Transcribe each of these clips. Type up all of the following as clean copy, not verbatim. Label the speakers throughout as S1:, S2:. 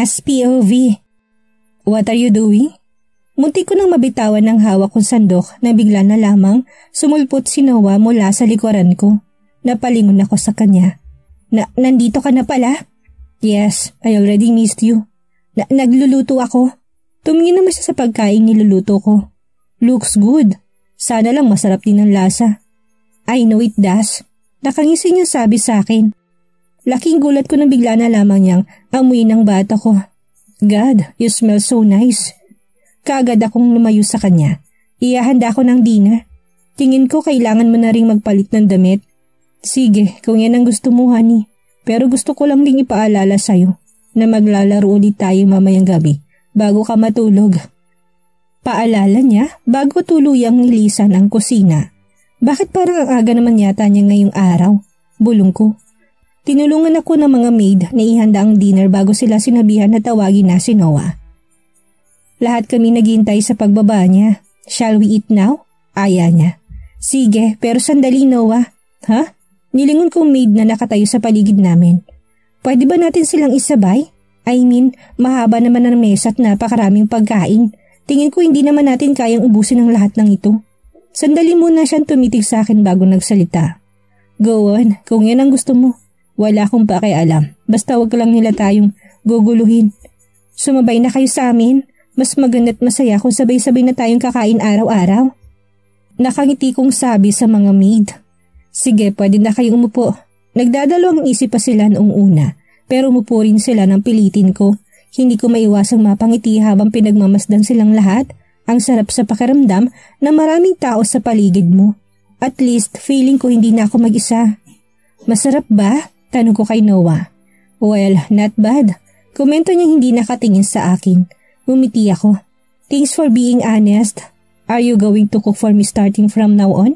S1: Yes, POV. What are you doing? Muntik ko nang mabitawan ng hawak kong sandok na bigla na lamang sumulpot si Noah mula sa likuran ko. Napalingon ako sa kanya. Nandito ka na pala? Yes, I already missed you. Nagluluto ako. Tumingin naman siya sa pagkain niluluto ko. Looks good. Sana lang masarap din ang lasa. I know it does. Nakangisi niya sabi sa akin. Laking gulat ko nang bigla na lamang niyang amuin ng bata ko. God, you smell so nice. Kaagad akong lumayo sa kanya. Ihahanda ko ng dinner. Tingin ko kailangan mo na ring magpalit ng damit. Sige, kung yan ang gusto mo, honey. Pero gusto ko lang ding ipaalala sa'yo na maglalaro ulit tayo mamayang gabi bago ka matulog. Paalala niya bago tuluyang nilisan ang kusina. Bakit parang ang aga naman yata niya ngayong araw? Bulong ko. Tinulungan ako ng mga maid na ihanda ang dinner bago sila sinabihan na tawagin na si Noah. Lahat kami naghintay sa pagbaba niya. Shall we eat now? Aya niya. Sige, pero sandali Noah. Ha? Nilingon kong maid na nakatayo sa paligid namin. Pwede ba natin silang isabay? I mean, mahaba naman ang mesa at napakaraming pagkain. Tingin ko hindi naman natin kayang ubusin ang lahat ng ito. Sandali muna siyang tumitig sa akin bago nagsalita. Go on, kung yan ang gusto mo. Wala akong pakialam. Basta wag lang nila tayong guguluhin. Sumabay na kayo sa amin. Mas maganda't masaya kung sabay-sabay na tayong kakain araw-araw. Nakangiti kong sabi sa mga maid. Sige, pwede na kayong umupo. Nagdadalawang isip pa sila noong una. Pero umupo rin sila nang pilitin ko. Hindi ko maiwasang mapangiti habang pinagmamasdan silang lahat. Ang sarap sa pakiramdam na maraming tao sa paligid mo. At least, feeling ko hindi na ako mag-isa. Masarap ba? Tanong ko kay Noah. Well, not bad. Komento niya hindi nakatingin sa akin. Umiti ako. Thanks for being honest. Are you going to cook for me starting from now on?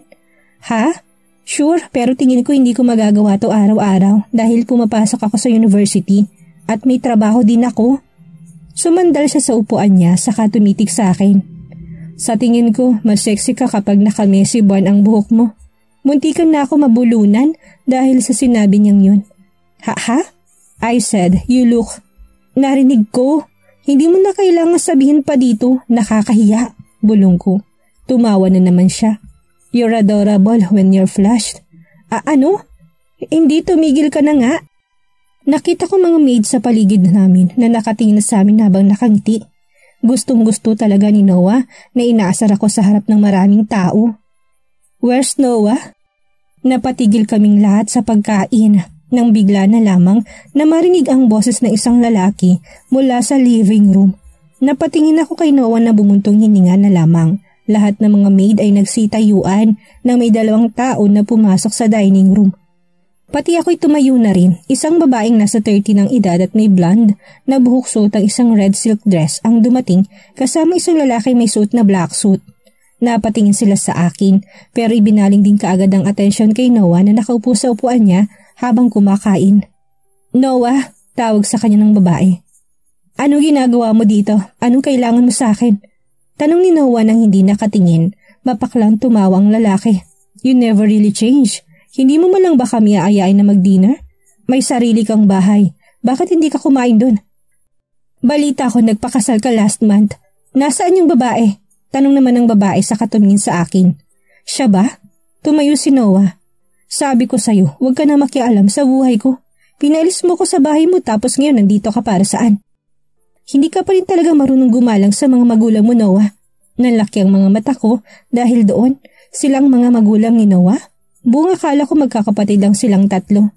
S1: Ha? Sure, pero tingin ko hindi ko magagawa to araw-araw dahil pumapasok ako sa university at may trabaho din ako. Sumandal siya sa upuan niya saka tumitig sa akin. Sa tingin ko, mas sexy ka kapag nakamesi buwan ang buhok mo. Muntikan na ako mabulunan dahil sa sinabi niyang yun. Ha? I said, you look. Narinig ko. Hindi mo na kailangan sabihin pa dito, nakakahiya. Bulong ko. Tumawa na naman siya. You're adorable when you're flushed. Ano? Hindi, tumigil ka na nga. Nakita ko mga maid sa paligid namin na nakatingin sa amin habang nakangiti. Gustong-gusto talaga ni Noah na inaasar ako sa harap ng maraming tao. Where's Noah? Napatigil kaming lahat sa pagkain nang bigla na lamang na marinig ang boses ng isang lalaki mula sa living room. Napatingin ako kay Noah na bumuntong hininga na lamang. Lahat ng mga maid ay nagsitayuan na may dalawang tao na pumasok sa dining room. Pati ako'y tumayo na rin. Isang babaeng nasa 30 ng edad at may blonde na buhok suot ang isang red silk dress ang dumating kasama isang lalaki may suot na black suit. Napatingin sila sa akin pero ibinaling din kaagad ang atensyon kay Noah na nakaupo sa upuan niya habang kumakain. Noah, tawag sa kanya ng babae. Anong ginagawa mo dito? Anong kailangan mo sa akin? Tanong ni Noah nang hindi nakatingin. Mapaklang tumawa ang lalaki. You never really change. Hindi mo malang ba kami aayain na mag-dinner? May sarili kang bahay. Bakit hindi ka kumain dun? Balita ko nagpakasal ka last month. Nasaan yung babae? Tanong naman ng babae sa katumingin sa akin. Siya ba? Tumayo si Noah. Sabi ko sa'yo, huwag ka na makialam sa buhay ko. Pinaalis mo ko sa bahay mo tapos ngayon nandito ka para saan? Hindi ka pa rin talaga marunong gumalang sa mga magulang mo, Noah. Nanlaki ang mga mata ko dahil doon, silang mga magulang ni Noah. Buong akala ko magkakapatid lang silang tatlo.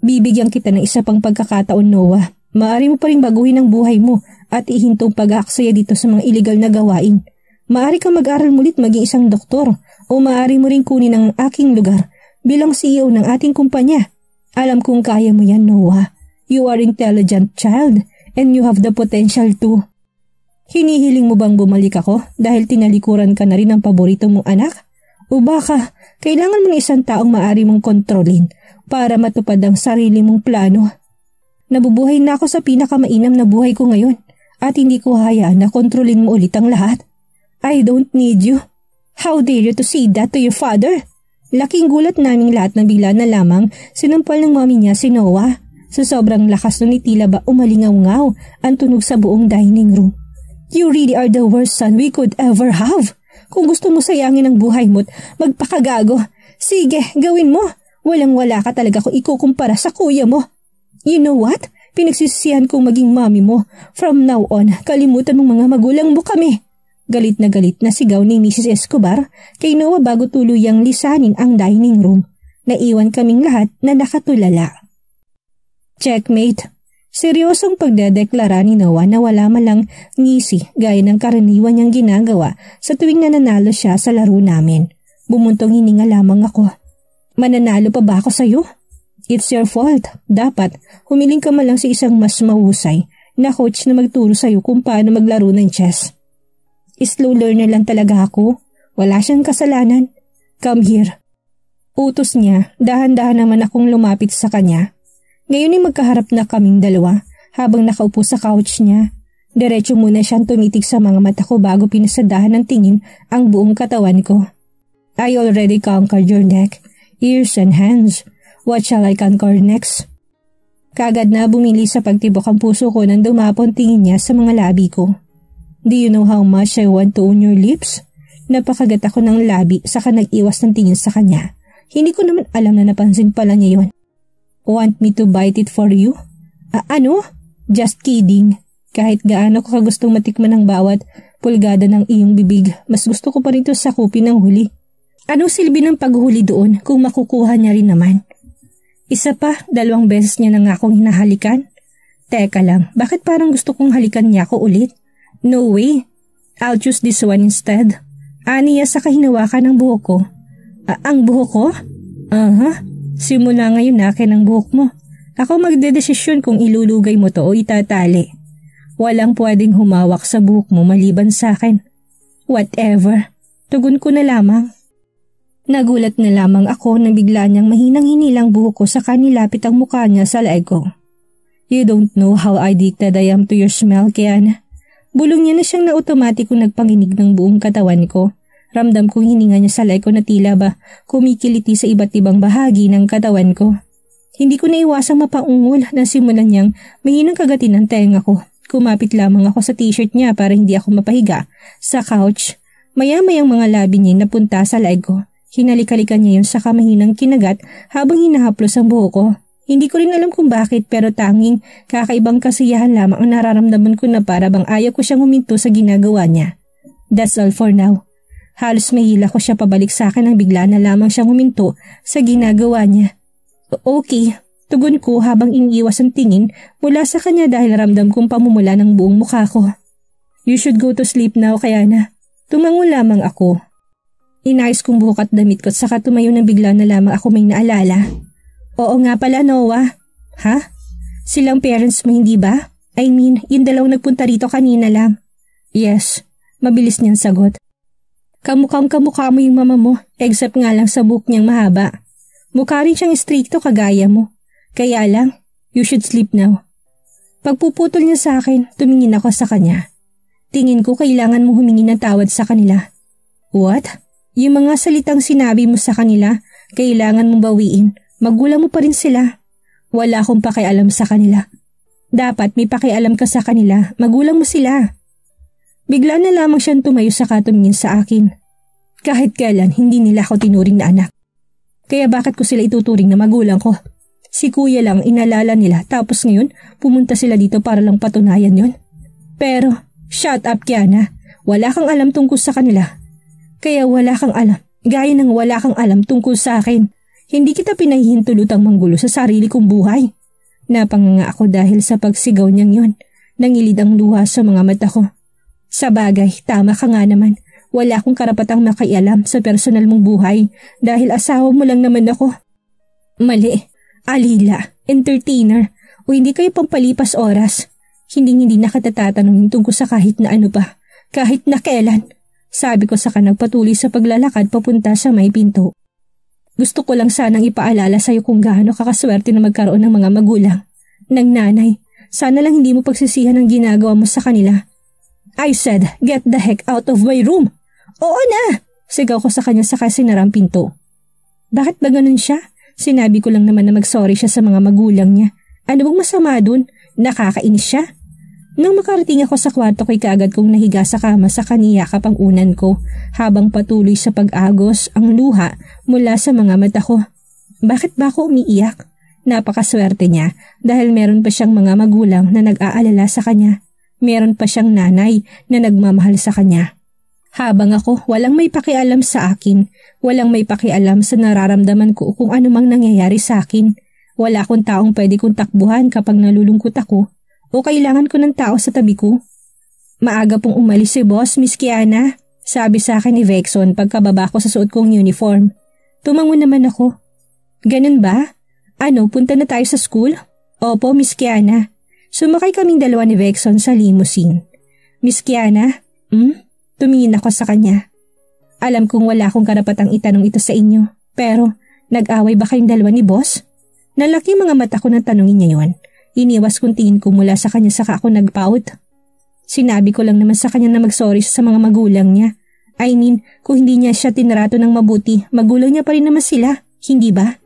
S1: Bibigyan kita ng isa pang pagkakataon, Noah. Maaari mo pa rin baguhin ang buhay mo at ihintong pag-aaksaya dito sa mga iligal na gawain. Maaari kang mag-aral mulit maging isang doktor o maaari mo rin kunin ang aking lugar bilang CEO ng ating kumpanya. Alam kong kaya mo yan, Noah. You are intelligent child and you have the potential to. Hinihiling mo bang bumalik ako dahil tinalikuran ka na rin ng paborito mong anak? O baka, kailangan mo ng isang taong maaari mong kontrolin para matupad ang sarili mong plano. Nabubuhay na ako sa pinakamainam na buhay ko ngayon at hindi ko hayaan na kontrolin mo ulit ang lahat. I don't need you. How dare you to say that to your father? Laking gulat naming lahat na bigla na lamang sinampal ng mami niya si Noah. Sa sobrang lakas nun, tila ba umalingaw-ngaw ang tunog sa buong dining room. You really are the worst son we could ever have. Kung gusto mo sayangin ang buhay mo't magpakagago, sige, gawin mo. Walang-wala ka talaga kung ikukumpara sa kuya mo. You know what? Pinagsisisihan kong maging mami mo. From now on, kalimutan mong mga magulang mo kami. Galit na sigaw ni Mrs. Escobar kay Noah bago tuluyang lisanin ang dining room. Naiwan kaming lahat na nakatulala. Checkmate. Seryosong pagdedeklara ni Noah na wala malang ngisi gaya ng karaniwan niyang ginagawa sa tuwing nananalo siya sa laro namin. Bumuntong hininga lamang ako. Mananalo pa ba ako sa'yo? It's your fault. Dapat humiling ka malang sa isang mas mahusay na coach na magturo sa'yo kung paano maglaro ng chess. Slow learner lang talaga ako. Wala siyang kasalanan. Come here. Utos niya, dahan-dahan naman akong lumapit sa kanya. Ngayon ay magkaharap na kaming dalawa habang nakaupo sa couch niya. Diretso muna siyang tumitig sa mga mata ko bago pinasadahan ng tingin ang buong katawan ko. I already conquered your neck, ears and hands. What shall I conquer next? Kagad na bumili sa pagtibok ang puso ko nang dumapon tingin niya sa mga labi ko. Do you know how much I want to own your lips? Napakagat ako ng labi saka nag-iwas ng tingin sa kanya. Hindi ko naman alam na napansin pala niya yon. Want me to bite it for you? Ano? Just kidding. Kahit gaano ko kagustong matikman ng bawat pulgada ng iyong bibig, mas gusto ko pa rin ito sakupin ng huli. Anong silbi ng paghuli doon kung makukuha niya rin naman? Isa pa, 2 beses niya na nga akong hinahalikan. Teka lang, bakit parang gusto kong halikan niya ako ulit? No way. I'll choose this one instead. Aniya sa kahinawakan ng buhok ko. Ang buhok ko? Simula ngayon akin ang buhok mo. Ako magdedesisyon kung ilulugay mo to o itatali. Walang pwedeng humawak sa buhok mo maliban sa akin. Whatever. Tugon ko na lamang. Nagulat na lamang ako nang bigla niyang mahinang hinilang buhok ko sa kanilapit ang mukha niya sa leeg ko. You don't know how addicted I am to your smell, Kiana. Bulong niya na siyang na otomatikong nagpanginig ng buong katawan ko. Ramdam kong hininga niya sa leeg ko na tila ba kumikiliti sa iba't ibang bahagi ng katawan ko. Hindi ko naiwasang mapaungol na simulan niyang mahinang kagatin ang tenga ko. Kumapit lamang ako sa t-shirt niya para hindi ako mapahiga sa couch. Maya-mayang mga labi niya napunta sa leeg ko. Hinalik-halikan niya yun saka mahinang kinagat habang hinahaplos ang buhok ko. Hindi ko rin alam kung bakit pero tanging kakaibang kasiyahan lamang ang nararamdaman ko na para bang ayaw ko siyang huminto sa ginagawa niya. That's all for now. Halos mahila ko siya pabalik sa akin nang bigla na lamang siyang huminto sa ginagawa niya. Okay, tugon ko habang iniiwas ang tingin mula sa kanya dahil ramdam kong pamumula ng buong mukha ko. You should go to sleep now, Kiana. Tumango lamang ako. Inayos kong buhok at damit ko at saka tumayo nang bigla na lamang ako may naalala. Oo nga pala, Noah. Ha? Silang parents mo hindi ba? I mean, yung 2 nagpunta rito kanina lang. Yes, mabilis niyang sagot. Kamukha mo yung mama mo, except nga lang sa buhok niyang mahaba. Mukha rin siyang stricto kagaya mo. Kaya lang, you should sleep now. Pagpuputol niya sa akin, tumingin ako sa kanya. Tingin ko kailangan mo humingi ng tawad sa kanila. What? Yung mga salitang sinabi mo sa kanila, kailangan mong bawiin. Magulang mo pa rin sila. Wala akong pakialam sa kanila. Dapat may pakialam ka sa kanila, magulang mo sila. Bigla na lamang siyang tumayo saka tumingin sa akin. Kahit kailan, hindi nila ako tinuring na anak. Kaya bakit ko sila ituturing na magulang ko? Si kuya lang inalala nila tapos ngayon pumunta sila dito para lang patunayan yon. Pero, shut up Kiana. Wala kang alam tungkol sa kanila. Kaya wala kang alam. Gaya ng wala kang alam tungkol sa akin. Hindi kita pinahihintulutang manggulo sa sarili kong buhay. Napanganga ako dahil sa pagsigaw niyang yon. Nangilid ang luha sa mga mata ko. Sa bagay, tama ka nga naman. Wala akong karapatang makialam sa personal mong buhay dahil asawa mo lang naman ako. Mali. Alila, entertainer, o hindi kayo pampalipas oras. Hindi nakatatatanungin tungkol sa kahit na ano pa, kahit na kailan. Sabi ko sa kanang patuloy sa paglalakad papunta sa may pinto. Gusto ko lang sanang ipaalala sa'yo kung gaano kakaswerte na magkaroon ng mga magulang, ng nanay. Sana lang hindi mo pagsisihan ang ginagawa mo sa kanila. I said, get the heck out of my room. Oo na! Sigaw ko sa kanya saka sinarang pinto. Bakit ba ganun siya? Sinabi ko lang naman na mag-sorry siya sa mga magulang niya. Ano bang masama dun? Nakakainis siya. Nang makarating ako sa kwarto ko'y kaagad kong nahiga sa kama sa kaniyakap ang unan ko habang patuloy sa pag-agos ang luha mula sa mga mata ko. Bakit ba ako umiiyak? Napakaswerte niya dahil meron pa siyang mga magulang na nag-aalala sa kanya. Meron pa siyang nanay na nagmamahal sa kanya. Habang ako walang may pakialam sa akin, walang may pakialam sa nararamdaman ko kung ano mang nangyayari sa akin. Wala akong taong pwede kong takbuhan kapag nalulungkot ako o kailangan ko ng tao sa tabi ko. Maaga pong umalis si boss, Miss Kiana, sabi sa akin ni Vexon pagkababa ko sa suot kong uniform. Tumango naman ako. Ganun ba? Ano, punta na tayo sa school? Opo, Miss Kiana. Sumakay kaming dalawa ni Vexon sa limousine. Miss Kiana, tumingin ako sa kanya. Alam kong wala akong karapatang itanong ito sa inyo, pero nag-away ba kayong dalawa ni boss? Nalaki mga mata ko nang tanungin niya yon. Iniwas kong tingin ko mula sa kanya saka ako nag-pout. Sinabi ko lang naman sa kanya na mag-sorry sa mga magulang niya. I mean, kung hindi niya siya tinrato ng mabuti, magulang niya pa rin naman sila, hindi ba?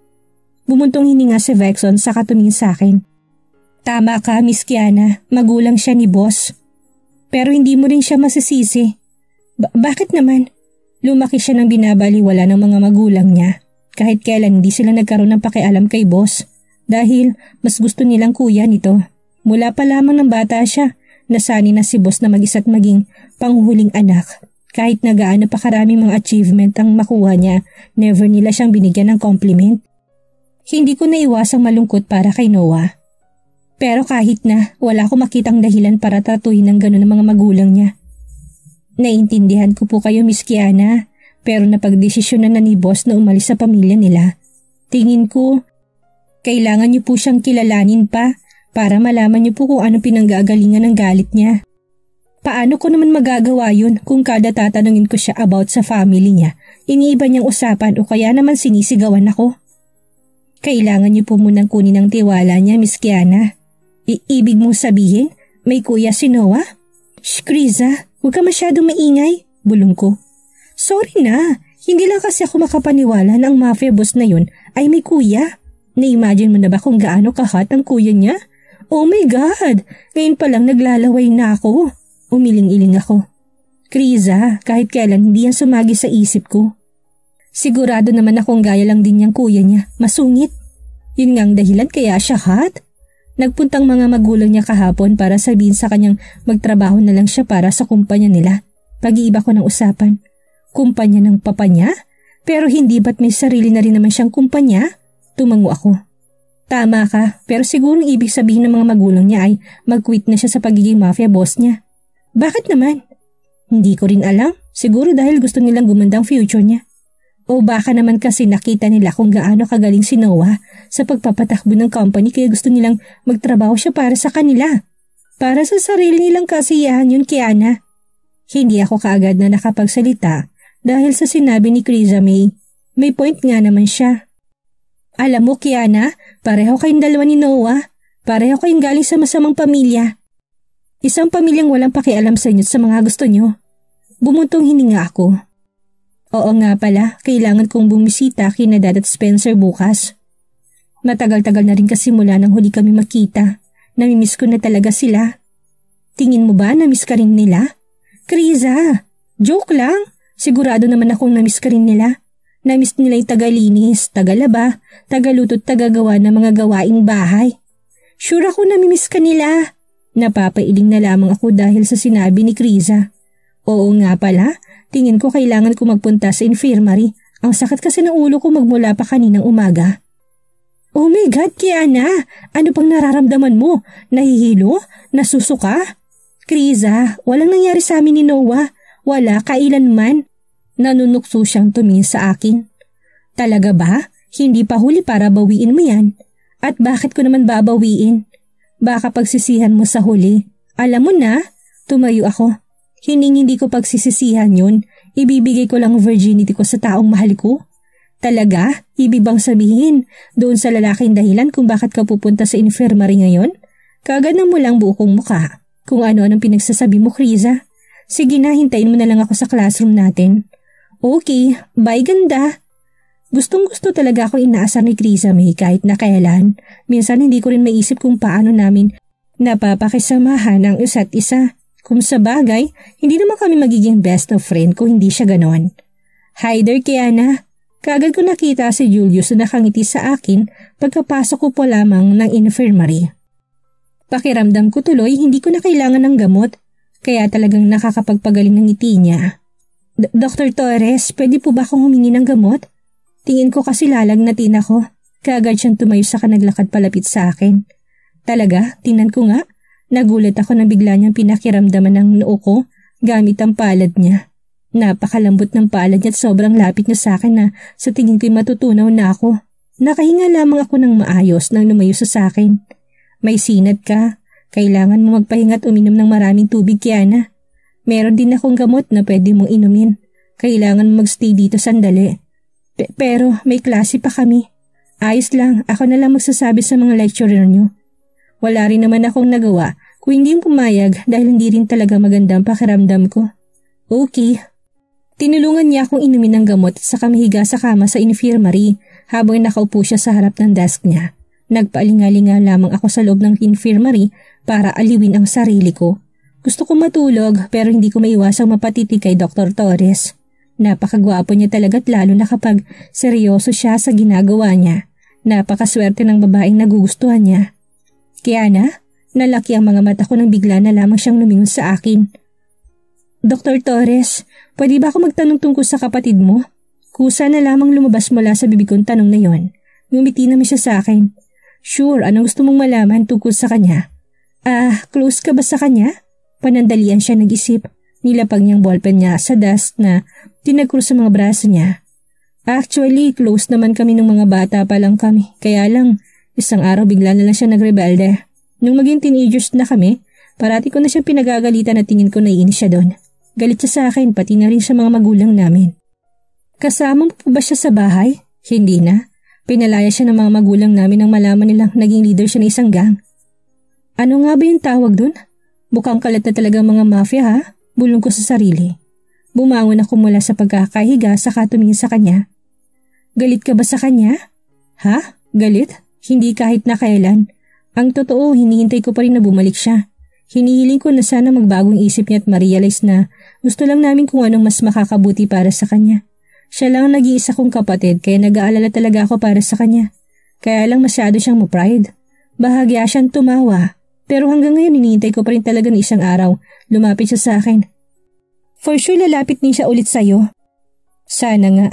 S1: Bumuntong hininga si Vexon saka tumingin sa akin. Tama ka, Miss Kiana, magulang siya ni boss. Pero hindi mo rin siya masisisi. Bakit naman? Lumaki siya ng binabaliwala ng mga magulang niya. Kahit kailan hindi sila nagkaroon ng pakialam kay boss dahil mas gusto nilang kuya nito. Mula pa lamang ng bata siya, nasanay na si boss na mag-isa't maging panghuling anak. Kahit na gaano pa karaming mga achievement ang makuha niya, never nila siyang binigyan ng compliment. Hindi ko naiwasang malungkot para kay Noah. Pero kahit na, wala akong makitang dahilan para tratuhin ng gano'n ng mga magulang niya. Naiintindihan ko po kayo, Miss Kiana. Pero napagdesisyonan na ni boss na umalis sa pamilya nila. Tingin ko, kailangan niyo po siyang kilalanin pa para malaman niyo po kung ano pinanggagalingan ng galit niya. Paano ko naman magagawa yun kung kada tatanungin ko siya about sa family niya, iniiba niyang usapan o kaya naman sinisigawan ako? Kailangan niyo po munang kunin ang tiwala niya, Miss Kiana. Ibig mong sabihin, may kuya si Noah? Shh, Kriza, huwag ka masyadong maingay, bulong ko. Sorry na, hindi lang kasi ako makapaniwala na ang mafia boss na yun ay may kuya. Na-imagine mo na ba kung gaano kahat ang kuya niya? Oh my God, ngayon pa lang naglalaway na ako. Umiling-iling ako. Kriza, kahit kailan hindi yan sumagi sa isip ko. Sigurado naman akong gaya lang din niyang kuya niya, masungit. Yun nga ang dahilan kaya siya hot. Nagpuntang mga magulang niya kahapon para sabihin sa kanyang magtrabaho na lang siya para sa kumpanya nila. Pag-iiba ko ng usapan. Kumpanya ng papa niya? Pero hindi ba't may sarili na rin naman siyang kumpanya? Tumango ako. Tama ka, pero siguro ibig sabihin ng mga magulang niya ay mag-quit na siya sa pagiging mafia boss niya. Bakit naman? Hindi ko rin alam. Siguro dahil gusto nilang gumanda ang future niya. O baka naman kasi nakita nila kung gaano kagaling si Noah sa pagpapatakbo ng company kaya gusto nilang magtrabaho siya para sa kanila. Para sa sarili nilang kasiyahan yun, Kiana. Hindi ako kaagad na nakapagsalita. Dahil sa sinabi ni Kriza may point nga naman siya. Alam mo, Kiana, pareho kayong dalawa ni Noah. Pareho kayong galing sa masamang pamilya. Isang pamilyang walang pakialam sa inyo sa mga gusto nyo. Bumuntong hininga ako. Oo nga pala, kailangan kong bumisita kina Dad at Spencer bukas. Matagal-tagal na rin kasi mula nang huli kami makita. Namimiss ko na talaga sila. Tingin mo ba namiss ka rin nila? Kriza, joke lang. Sigurado naman akong namiss ka rin nila. Namiss nila yung tagalinis, tagalaba, tagalutot, tagagawa ng mga gawaing bahay. Sure ako namimiss ka nila. Napapailing na lamang ako dahil sa sinabi ni Kriza. Oo nga pala, tingin ko kailangan ko magpunta sa infirmary. Ang sakit kasi ng ulo ko magmula pa kaninang umaga. Oh my God, Kiana! Ano pang nararamdaman mo? Nahihilo? Nasusuka? Kriza, walang nangyari sa amin ni Noah. Wala kailanman. Nanunukso siyang tumingin sa akin. Talaga ba? Hindi pa huli para bawiin mo yan? At bakit ko naman babawiin? Baka pagsisihan mo sa huli. Alam mo na, tumayo ako. Hindi ko pagsisisihan yun. Ibibigay ko lang virginity ko sa taong mahal ko. Talaga? Ibig bang sabihin doon sa lalaking dahilan kung bakit ka pupunta sa infirmary ngayon? Kagad mo lang buong muka. Kung ano-anong pinagsasabi mo, Kriza. Sige na, hintayin mo na lang ako sa classroom natin. Okay, bye ganda. Gustong-gusto talaga akong inaasar ni Krisa May kahit na kailan. Minsan hindi ko rin maisip kung paano namin napapakisamahan ang isa't isa. Kung sa bagay, hindi naman kami magiging best of friend kung hindi siya ganon. Hi there, Kiana. Kaagad ko nakita si Julius na nakangiti sa akin pagkapasok ko po lamang ng infirmary. Pakiramdam ko tuloy hindi ko na kailangan ng gamot, kaya talagang nakakapagpagaling ng ngiti niya. Dr. Torres, pwede po ba akong humingi ng gamot? Tingin ko kasi lalagnatin ako. Kaagad siyang tumayo sa naglakad palapit sa akin. Talaga, tingnan ko nga. Nagulat ako nang bigla niyang pinakiramdaman ng noo ko gamit ang palad niya. Napakalambot ng palad niya at sobrang lapit niya sa akin na sa tingin ko'y matutunaw na ako. Nakahinga lamang ako ng maayos nang lumayo sa akin. May sinat ka. Kailangan mo magpahinga at uminom ng maraming tubig, Kiana. Meron din akong gamot na pwede mong inumin. Kailangan mo magstay dito sandali. Pero may klase pa kami. Ayos lang, ako na lang magsasabi sa mga lecturer nyo. Wala rin naman akong nagawa kung hindi pumayag dahil hindi rin talaga maganda ang pakiramdam ko. Okay. Tinulungan niya akong inumin ng gamot at saka mahiga sa kama sa infirmary habang nakaupo siya sa harap ng desk niya. Nagpaalingalinga lamang ako sa loob ng infirmary para aliwin ang sarili ko. Gusto ko matulog pero hindi ko maiwasang mapatitig kay Dr. Torres. Napakagwapo niya talaga at lalo na kapag seryoso siya sa ginagawa niya. Napakaswerte ng babaeng nagugustuhan niya. Kiana, nalaki ang mga mata ko nang bigla na lamang siyang lumingon sa akin. Dr. Torres, pwede ba ako magtanong tungkol sa kapatid mo? Kusa na lamang lumabas mula sa bibig kong tanong na yon. Ngumiti naman siya sa akin. Sure, anong gusto mong malaman tungkol sa kanya? Close ka ba sa kanya? Panandalian siya nag-isip. Nilapag niyang ballpen niya sa desk na tinagkrus sa mga braso niya. Actually, close naman kami ng mga bata pa lang kami. Kaya lang, isang araw bigla na lang siya nagrebelde. Nung maging teenagers na kami, parati ko na siya pinagagalitan at tingin ko naiinis siya doon. Galit siya sa akin, pati na rin sa mga magulang namin. Kasama mo pa ba siya sa bahay? Hindi na. Pinalaya siya ng mga magulang namin nang malaman nilang naging leader siya ng isang gang. Ano nga ba yung tawag doon? Mukhang kalat na talaga mga mafia ha? Bulong ko sa sarili. Bumangon ako mula sa pagkakahiga saka tumingin sa kanya. Galit ka ba sa kanya? Ha? Galit? Hindi kahit na kailan. Ang totoo, hinihintay ko pa rin na bumalik siya. Hinihiling ko na sana magbagong isip niya at ma-realize na gusto lang namin kung anong mas makakabuti para sa kanya. Siya lang ang nag-iisa kong kapatid kaya nag-aalala talaga ako para sa kanya. Kaya lang masyado siyang ma-pride. Bahagya siyang tumawa. Pero hanggang ngayon hinihintay ko pa rin talaga ng isang araw. Lumapit siya sa akin. For sure lalapit din siya ulit sa'yo. Sana nga.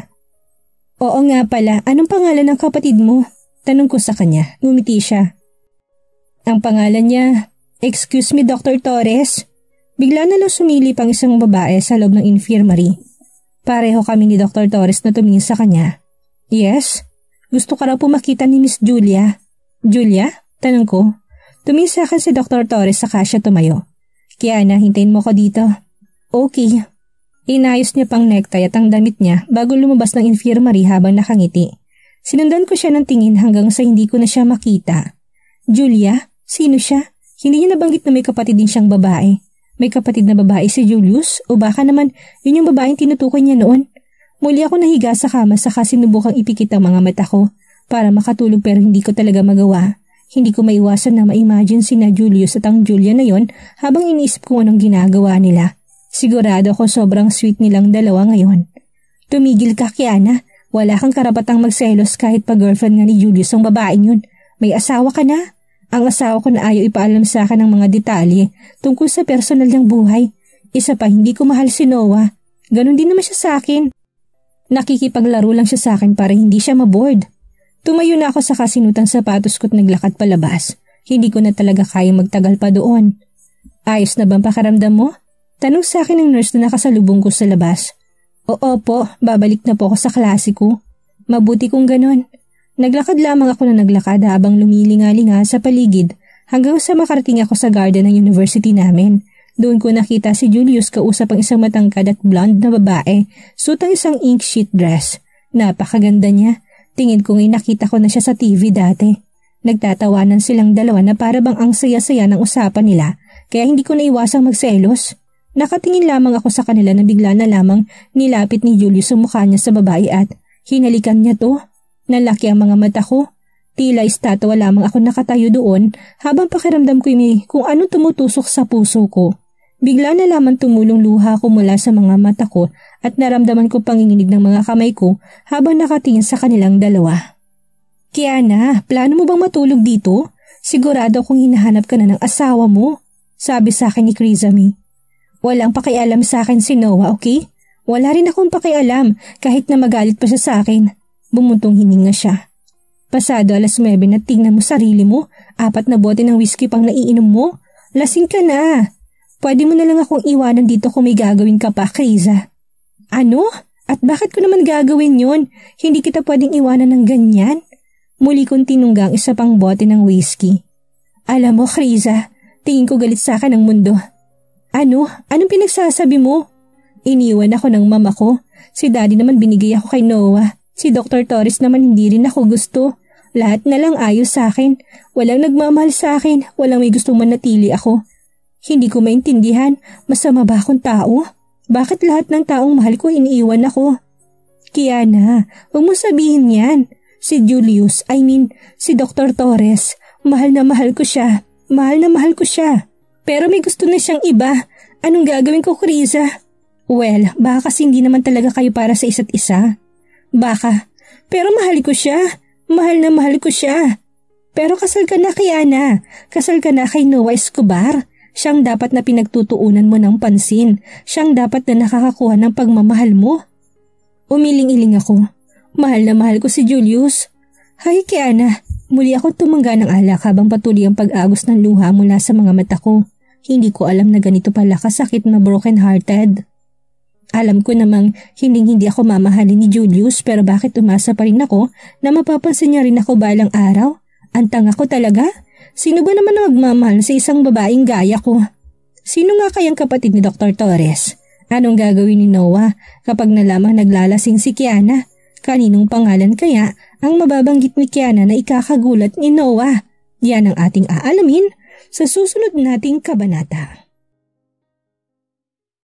S1: Oo nga pala, anong pangalan ng kapatid mo? Tanong ko sa kanya. Ngumiti siya. Ang pangalan niya, excuse me Dr. Torres. Bigla na lang sumilip ang isang babae sa loob ng infirmary. Pareho kami ni Dr. Torres na tumingin sa kanya. Yes? Gusto ka raw po makita ni Miss Julia. Julia? Tanong ko. Tumingin sa akin si Dr. Torres saka siya tumayo. Kiana, hintayin mo ko dito. Okay. Inayos niya pang necktie at ang damit niya bago lumabas ng infirmary habang nakangiti. Sinundan ko siya ng tingin hanggang sa hindi ko na siya makita. Julia? Sino siya? Hindi niya nabanggit na may kapatid din siyang babae. May kapatid na babae si Julius o baka naman yun yung babaeng tinutukoy niya noon. Muli ako nahiga sa kama saka sinubukang ipikit ang mga mata ko para makatulog pero hindi ko talaga magawa. Hindi ko maiwasan na ma-imagine sina Julius at ang Julia na yon habang iniisip ko anong ginagawa nila. Sigurado ako sobrang sweet nilang dalawa ngayon. Tumigil ka, Kiana. Wala kang karapatang magselos kahit pa girlfriend nga ni Julius ang babaeng yun. May asawa ka na. Ang asawa ko na ayaw ipaalam sa akin ng mga detalye tungkol sa personal niyang buhay. Isa pa, hindi ko mahal si Noah. Ganon din naman siya sa akin. Nakikipaglaro lang siya sa akin para hindi siya maboard. Tumayo na ako sa kasinutang sapatos ko't naglakad palabas. Hindi ko na talaga kaya magtagal pa doon. Ayos na bang pakiramdam mo? Tanong sa akin ng nurse na nakasalubong ko sa labas. Oo po, babalik na po ako sa klase ko. Mabuti kung ganon. Naglakad lamang ako na naglakad habang lumilinga-linga sa paligid hanggang sa makarating ako sa garden ng university namin. Doon ko nakita si Julius kausap ang isang matangkad at blonde na babae, suot ang isang ink sheet dress. Napakaganda niya. Tingin ko ngayon nakita ko na siya sa TV dati. Nagtatawanan silang dalawa na para bang ang saya-saya ng usapan nila kaya hindi ko naiwasang magselos. Nakatingin lamang ako sa kanila na bigla na lamang nilapit ni Julius ang mukha niya sa babae at Hinalikan niya to. Nalaki ang mga mata ko. Tila estatwa lamang ako nakatayo doon habang pakiramdam ko kung ano tumutusok sa puso ko. Bigla na lamang tumulong luha ko mula sa mga mata ko at naramdaman ko panginginig ng mga kamay ko habang nakatingin sa kanilang dalawa. Kiana, plano mo bang matulog dito? Sigurado kung hinahanap ka na ng asawa mo, sabi sa akin ni Crizami. Walang pakialam sa akin si Noah, okay? Wala rin akong pakialam kahit na magalit pa siya sa akin. Bumuntong hininga siya. Pasado 9:00 na tingnan mo sarili mo, 4 na bote ng whiskey pang naiinom mo. Lasing ka na. Pwede mo na lang akong iwanan dito kung may gagawin ka pa, Kriza. Ano? At bakit ko naman gagawin yon? Hindi kita pwedeng iwanan ng ganyan? Muli kong tinunggang isa pang bote ng whiskey. Alam mo, Kriza, tingin ko galit sa akin ang mundo. Ano? Anong pinagsasabi mo? Iniwan ako ng mama ko. Si daddy naman binigay ako kay Noah. Si Dr. Torres naman hindi rin ako gusto. Lahat na lang ayos sa akin. Walang nagmamahal sa akin. Walang may gustong manatili ako. Hindi ko maintindihan. Masama ba akong tao? Bakit lahat ng taong mahal ko iniiwan ako? Kiana, huwag mo sabihin yan. Si Julius, si Dr. Torres. Mahal na mahal ko siya. Mahal na mahal ko siya. Pero may gusto na siyang iba. Anong gagawin ko, Kriza? Well, baka kasi hindi naman talaga kayo para sa isa't isa. Baka. Pero mahal ko siya. Mahal na mahal ko siya. Pero kasal ka na, Kiana. Kasal ka na kay Noah Escobar. Siyang dapat na pinagtutuunan mo ng pansin. Siyang dapat na nakakakuha ng pagmamahal mo. Umiling-iling ako. Mahal na mahal ko si Julius. Hay, Kiana. Muli ako tumangga ng alak habang patuloy ang pag-agos ng luha mula sa mga mata ko. Hindi ko alam na ganito pala kasakit na broken-hearted. Alam ko namang hindi ako mamahalin ni Julius pero bakit umasa pa rin ako na mapapansin niya rin ako balang araw? Ang tanga ko talaga? Sino ba naman ang magmamahal sa isang babaeng gaya ko? Sino nga kayang kapatid ni Dr. Torres? Anong gagawin ni Noah kapag nalamang naglalasing si Kiana? Kaninong pangalan kaya ang mababanggit ni Kiana na ikakagulat ni Noah? Yan ang ating aalamin sa susunod nating kabanata.